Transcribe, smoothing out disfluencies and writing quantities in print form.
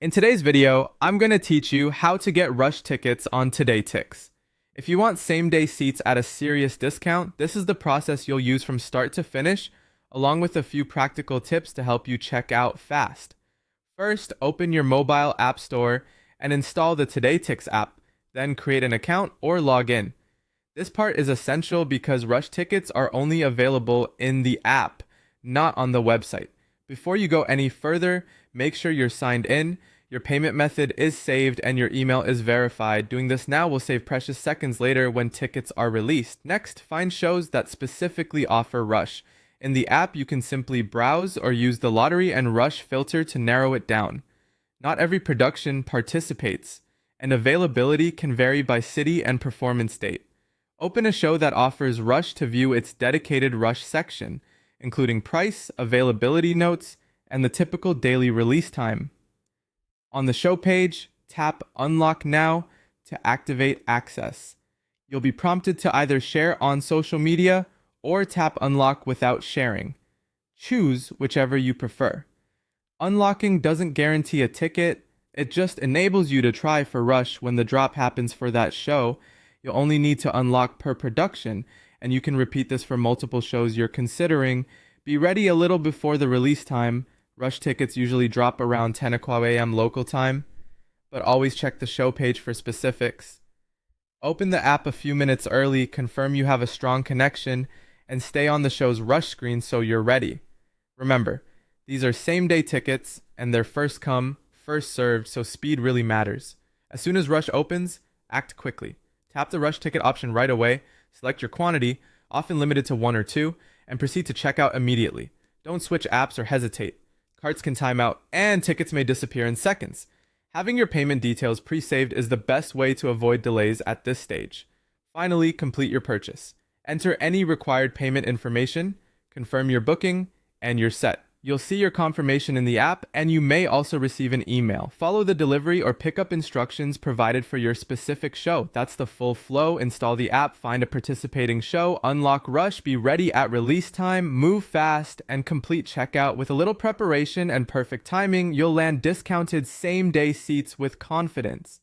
In today's video, I'm going to teach you how to get rush tickets on Todaytix. If you want same-day seats at a serious discount, this is the process you'll use from start to finish, along with a few practical tips to help you check out fast. First, open your mobile app store and install the Todaytix app, then create an account or log in. This part is essential because rush tickets are only available in the app, not on the website. Before you go any further, make sure you're signed in, your payment method is saved, and your email is verified. Doing this now will save precious seconds later when tickets are released. Next, find shows that specifically offer rush. In the app, you can simply browse or use the lottery and rush filter to narrow it down. Not every production participates, and availability can vary by city and performance date. Open a show that offers rush to view its dedicated rush section, including price, availability notes, and the typical daily release time. On the show page, tap Unlock Now to activate access. You'll be prompted to either share on social media or tap Unlock without sharing. Choose whichever you prefer. Unlocking doesn't guarantee a ticket, it just enables you to try for rush when the drop happens for that show. You'll only need to unlock per production, and you can repeat this for multiple shows you're considering. Be ready a little before the release time. Rush tickets usually drop around 10 a.m. local time, but always check the show page for specifics. Open the app a few minutes early, confirm you have a strong connection, and stay on the show's rush screen so you're ready. Remember, these are same-day tickets, and they're first come, first served, so speed really matters. As soon as rush opens, act quickly. Tap the rush ticket option right away, select your quantity, often limited to 1 or 2, and proceed to checkout immediately. Don't switch apps or hesitate. Carts can time out, and tickets may disappear in seconds. Having your payment details pre-saved is the best way to avoid delays at this stage. Finally, complete your purchase. Enter any required payment information, confirm your booking, and you're set. You'll see your confirmation in the app, and you may also receive an email. Follow the delivery or pickup instructions provided for your specific show. That's the full flow. Install the app, find a participating show, unlock rush, be ready at release time, move fast, and complete checkout. With a little preparation and perfect timing, you'll land discounted same-day seats with confidence.